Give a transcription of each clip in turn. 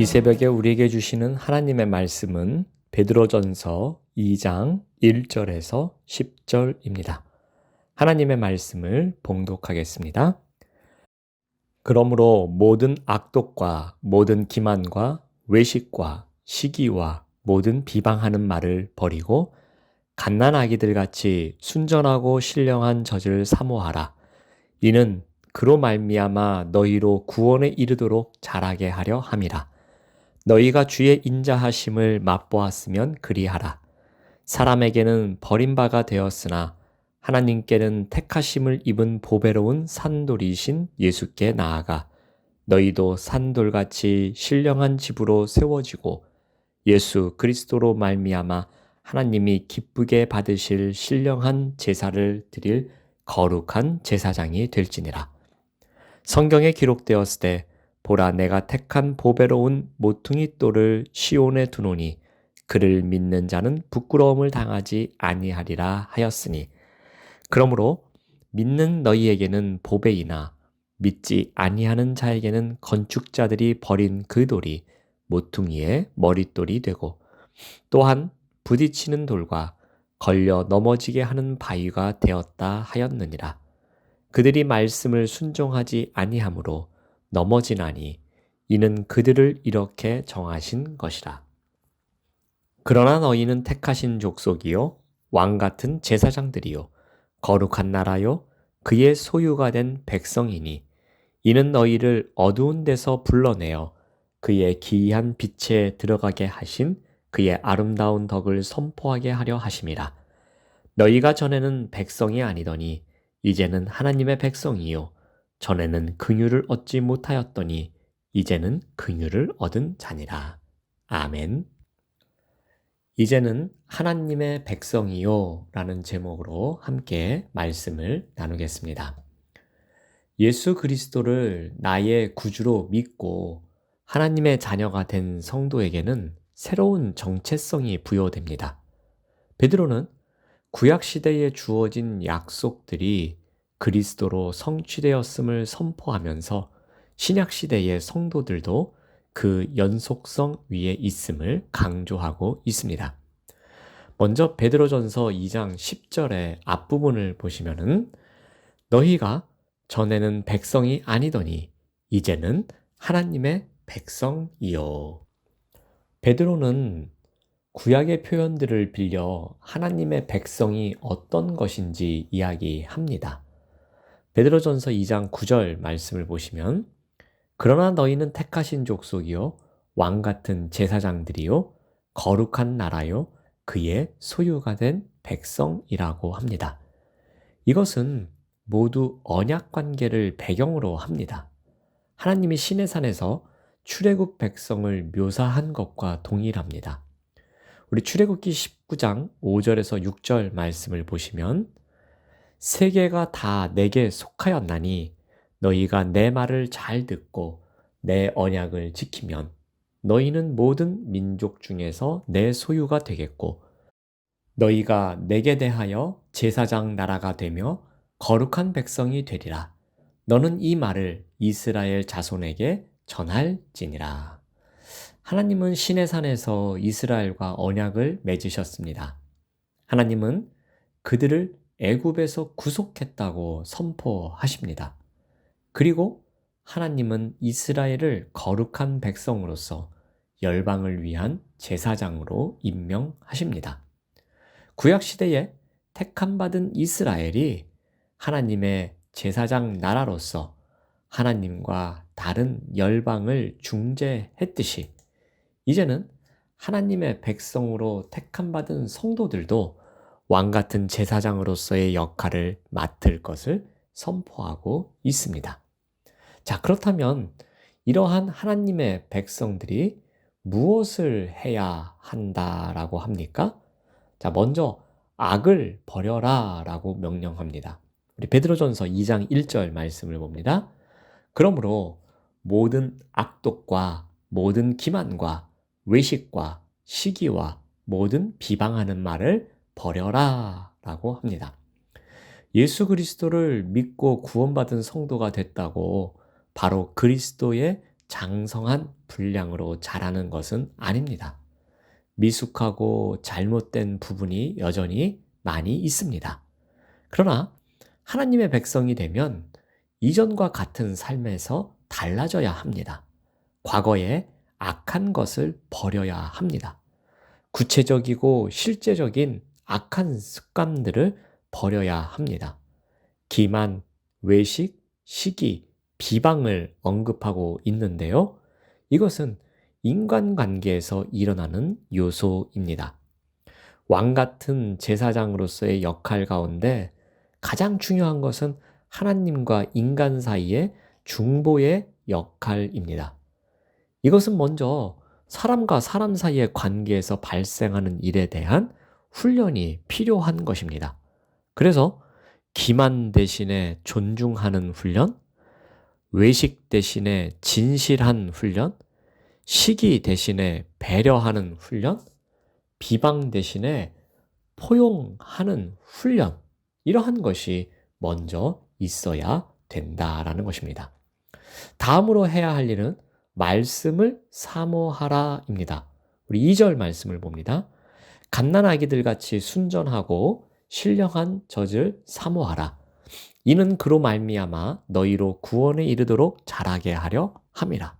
이 새벽에 우리에게 주시는 하나님의 말씀은 베드로전서 2장 1절에서 10절입니다. 하나님의 말씀을 봉독하겠습니다. 그러므로 모든 악독과 모든 기만과 외식과 시기와 모든 비방하는 말을 버리고 갓난아기들 같이 순전하고 신령한 젖을 사모하라. 이는 그로 말미암아 너희로 구원에 이르도록 자라게 하려 함이라. 너희가 주의 인자하심을 맛보았으면 그리하라. 사람에게는 버림바가 되었으나 하나님께는 택하심을 입은 보배로운 산돌이신 예수께 나아가 너희도 산돌같이 신령한 집으로 세워지고 예수 그리스도로 말미암아 하나님이 기쁘게 받으실 신령한 제사를 드릴 거룩한 제사장이 될지니라. 성경에 기록되었을 때 보라 내가 택한 보배로운 모퉁이 돌을 시온에 두노니 그를 믿는 자는 부끄러움을 당하지 아니하리라 하였으니 그러므로 믿는 너희에게는 보배이나 믿지 아니하는 자에게는 건축자들이 버린 그 돌이 모퉁이의 머릿돌이 되고 또한 부딪히는 돌과 걸려 넘어지게 하는 바위가 되었다 하였느니라. 그들이 말씀을 순종하지 아니하므로 넘어지나니 이는 그들을 이렇게 정하신 것이라. 그러나 너희는 택하신 족속이요 왕 같은 제사장들이요 거룩한 나라요 그의 소유가 된 백성이니 이는 너희를 어두운 데서 불러내어 그의 기이한 빛에 들어가게 하신 그의 아름다운 덕을 선포하게 하려 하심이라. 너희가 전에는 백성이 아니더니 이제는 하나님의 백성이요 전에는 긍휼을 얻지 못하였더니 이제는 긍휼을 얻은 자니라. 아멘. 이제는 하나님의 백성이요 라는 제목으로 함께 말씀을 나누겠습니다. 예수 그리스도를 나의 구주로 믿고 하나님의 자녀가 된 성도에게는 새로운 정체성이 부여됩니다. 베드로는 구약시대에 주어진 약속들이 그리스도로 성취되었음을 선포하면서 신약시대의 성도들도 그 연속성 위에 있음을 강조하고 있습니다. 먼저 베드로전서 2장 10절의 앞부분을 보시면은 너희가 전에는 백성이 아니더니 이제는 하나님의 백성이요. 베드로는 구약의 표현들을 빌려 하나님의 백성이 어떤 것인지 이야기합니다. 베드로전서 2장 9절 말씀을 보시면 그러나 너희는 택하신 족속이요 왕 같은 제사장들이요 거룩한 나라요 그의 소유가 된 백성이라고 합니다. 이것은 모두 언약 관계를 배경으로 합니다. 하나님이 시내산에서 출애굽 백성을 묘사한 것과 동일합니다. 우리 출애굽기 19장 5절에서 6절 말씀을 보시면 세계가 다 내게 속하였나니 너희가 내 말을 잘 듣고 내 언약을 지키면 너희는 모든 민족 중에서 내 소유가 되겠고 너희가 내게 대하여 제사장 나라가 되며 거룩한 백성이 되리라. 너는 이 말을 이스라엘 자손에게 전할지니라. 하나님은 시내산에서 이스라엘과 언약을 맺으셨습니다. 하나님은 그들을 애굽에서 구속했다고 선포하십니다. 그리고 하나님은 이스라엘을 거룩한 백성으로서 열방을 위한 제사장으로 임명하십니다. 구약시대에 택함받은 이스라엘이 하나님의 제사장 나라로서 하나님과 다른 열방을 중재했듯이 이제는 하나님의 백성으로 택함받은 성도들도 왕같은 제사장으로서의 역할을 맡을 것을 선포하고 있습니다. 자, 그렇다면 이러한 하나님의 백성들이 무엇을 해야 한다라고 합니까? 자, 먼저 악을 버려라 라고 명령합니다. 우리 베드로전서 2장 1절 말씀을 봅니다. 그러므로 모든 악독과 모든 기만과 외식과 시기와 모든 비방하는 말을 버려라 라고 합니다. 예수 그리스도를 믿고 구원받은 성도가 됐다고 바로 그리스도의 장성한 분량으로 자라는 것은 아닙니다. 미숙하고 잘못된 부분이 여전히 많이 있습니다. 그러나 하나님의 백성이 되면 이전과 같은 삶에서 달라져야 합니다. 과거에 악한 것을 버려야 합니다. 구체적이고 실제적인 악한 습관들을 버려야 합니다. 기만, 외식, 시기, 비방을 언급하고 있는데요. 이것은 인간관계에서 일어나는 요소입니다. 왕 같은 제사장으로서의 역할 가운데 가장 중요한 것은 하나님과 인간 사이의 중보의 역할입니다. 이것은 먼저 사람과 사람 사이의 관계에서 발생하는 일에 대한 훈련이 필요한 것입니다. 그래서 기만 대신에 존중하는 훈련, 외식 대신에 진실한 훈련, 시기 대신에 배려하는 훈련, 비방 대신에 포용하는 훈련, 이러한 것이 먼저 있어야 된다라는 것입니다. 다음으로 해야 할 일은 말씀을 사모하라입니다. 우리 2절 말씀을 봅니다. 갓난아기들 같이 순전하고 신령한 젖을 사모하라. 이는 그로 말미암아 너희로 구원에 이르도록 자라게 하려 함이라.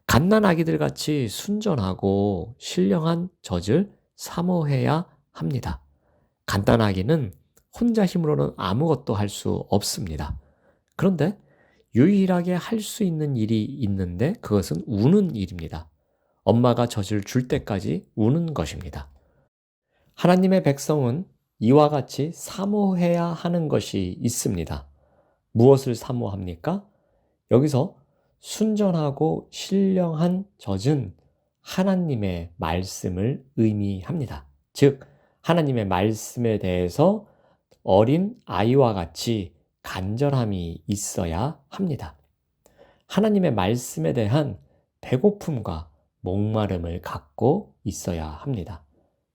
갓난아기들 같이 순전하고 신령한 젖을 사모해야 합니다. 갓난아기는 혼자 힘으로는 아무것도 할 수 없습니다. 그런데 유일하게 할 수 있는 일이 있는데 그것은 우는 일입니다. 엄마가 젖을 줄 때까지 우는 것입니다. 하나님의 백성은 이와 같이 사모해야 하는 것이 있습니다. 무엇을 사모합니까? 여기서 순전하고 신령한 젖은 하나님의 말씀을 의미합니다. 즉, 하나님의 말씀에 대해서 어린 아이와 같이 간절함이 있어야 합니다. 하나님의 말씀에 대한 배고픔과 목마름을 갖고 있어야 합니다.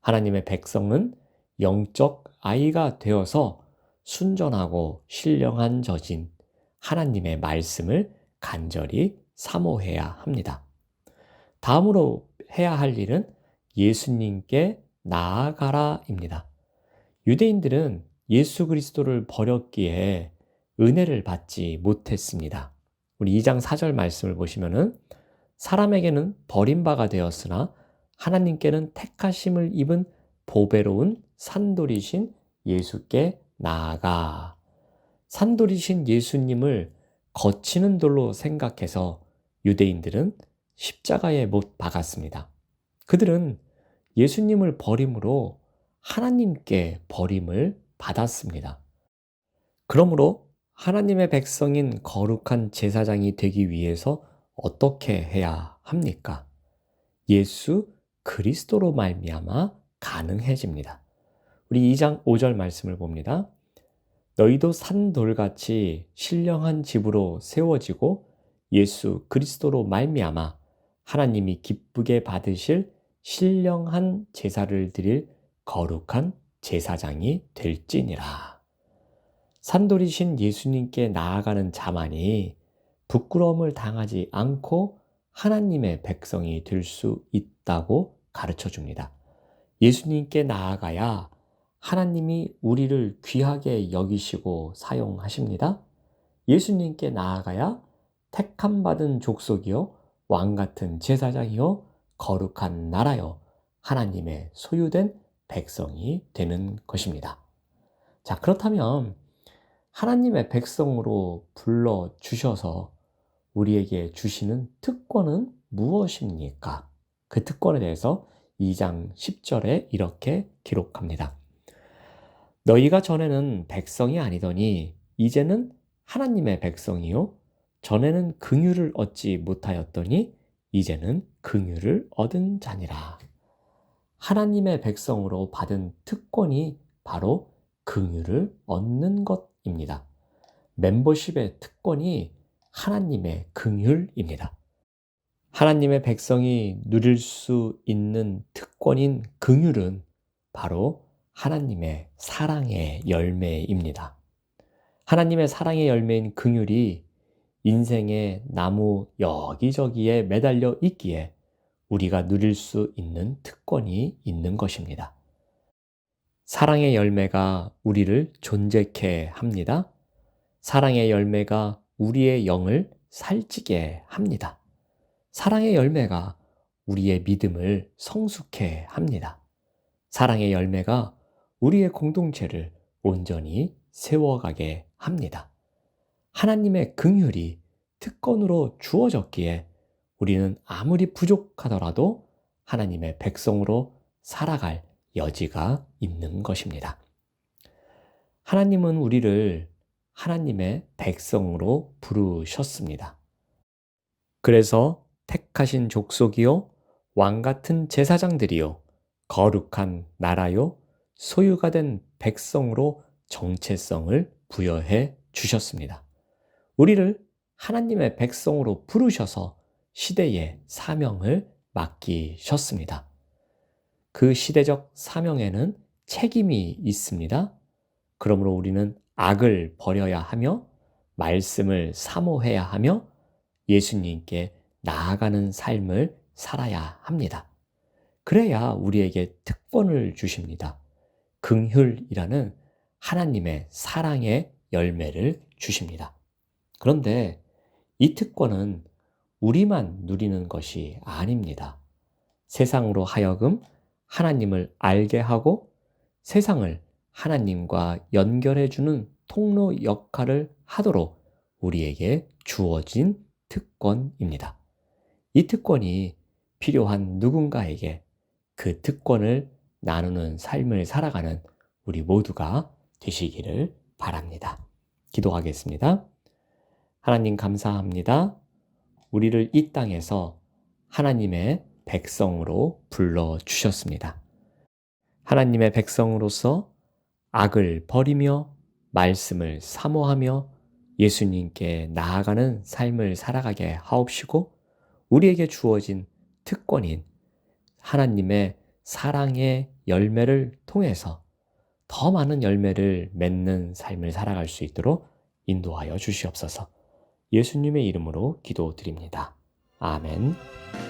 하나님의 백성은 영적 아이가 되어서 순전하고 신령한 젖인 하나님의 말씀을 간절히 사모해야 합니다. 다음으로 해야 할 일은 예수님께 나아가라입니다. 유대인들은 예수 그리스도를 버렸기에 은혜를 받지 못했습니다. 우리 2장 4절 말씀을 보시면은 사람에게는 버림바가 되었으나 하나님께는 택하심을 입은 보배로운 산돌이신 예수께 나아가. 산돌이신 예수님을 거치는 돌로 생각해서 유대인들은 십자가에 못 박았습니다. 그들은 예수님을 버림으로 하나님께 버림을 받았습니다. 그러므로 하나님의 백성인 거룩한 제사장이 되기 위해서 어떻게 해야 합니까? 예수 그리스도로 말미암아 가능해집니다. 우리 2장 5절 말씀을 봅니다. 너희도 산돌같이 신령한 집으로 세워지고 예수 그리스도로 말미암아 하나님이 기쁘게 받으실 신령한 제사를 드릴 거룩한 제사장이 될지니라. 산돌이신 예수님께 나아가는 자만이 부끄러움을 당하지 않고 하나님의 백성이 될 수 있다고 가르쳐 줍니다. 예수님께 나아가야 하나님이 우리를 귀하게 여기시고 사용하십니다. 예수님께 나아가야 택함받은 족속이요 왕같은 제사장이요 거룩한 나라요 하나님의 소유된 백성이 되는 것입니다. 자, 그렇다면 하나님의 백성으로 불러주셔서 우리에게 주시는 특권은 무엇입니까? 그 특권에 대해서 2장 10절에 이렇게 기록합니다. 너희가 전에는 백성이 아니더니 이제는 하나님의 백성이요 전에는 긍휼을 얻지 못하였더니 이제는 긍휼을 얻은 자니라. 하나님의 백성으로 받은 특권이 바로 긍휼을 얻는 것입니다. 멤버십의 특권이 하나님의 긍휼입니다. 하나님의 백성이 누릴 수 있는 특권인 긍휼은 바로 하나님의 사랑의 열매입니다. 하나님의 사랑의 열매인 긍휼이 인생의 나무 여기저기에 매달려 있기에 우리가 누릴 수 있는 특권이 있는 것입니다. 사랑의 열매가 우리를 존재케 합니다. 사랑의 열매가 우리의 영을 살찌게 합니다. 사랑의 열매가 우리의 믿음을 성숙해 합니다. 사랑의 열매가 우리의 공동체를 온전히 세워가게 합니다. 하나님의 긍휼이 특권으로 주어졌기에 우리는 아무리 부족하더라도 하나님의 백성으로 살아갈 여지가 있는 것입니다. 하나님은 우리를 하나님의 백성으로 부르셨습니다. 그래서 택하신 족속이요, 왕같은 제사장들이요, 거룩한 나라요, 소유가 된 백성으로 정체성을 부여해 주셨습니다. 우리를 하나님의 백성으로 부르셔서 시대의 사명을 맡기셨습니다. 그 시대적 사명에는 책임이 있습니다. 그러므로 우리는 악을 버려야 하며 말씀을 사모해야 하며 예수님께 나아가는 삶을 살아야 합니다. 그래야 우리에게 특권을 주십니다. 긍휼이라는 하나님의 사랑의 열매를 주십니다. 그런데 이 특권은 우리만 누리는 것이 아닙니다. 세상으로 하여금 하나님을 알게 하고 세상을 하나님과 연결해주는 통로 역할을 하도록 우리에게 주어진 특권입니다. 이 특권이 필요한 누군가에게 그 특권을 나누는 삶을 살아가는 우리 모두가 되시기를 바랍니다. 기도하겠습니다. 하나님 감사합니다. 우리를 이 땅에서 하나님의 백성으로 불러주셨습니다. 하나님의 백성으로서 악을 버리며 말씀을 사모하며 예수님께 나아가는 삶을 살아가게 하옵시고 우리에게 주어진 특권인 하나님의 사랑의 열매를 통해서 더 많은 열매를 맺는 삶을 살아갈 수 있도록 인도하여 주시옵소서. 예수님의 이름으로 기도드립니다. 아멘.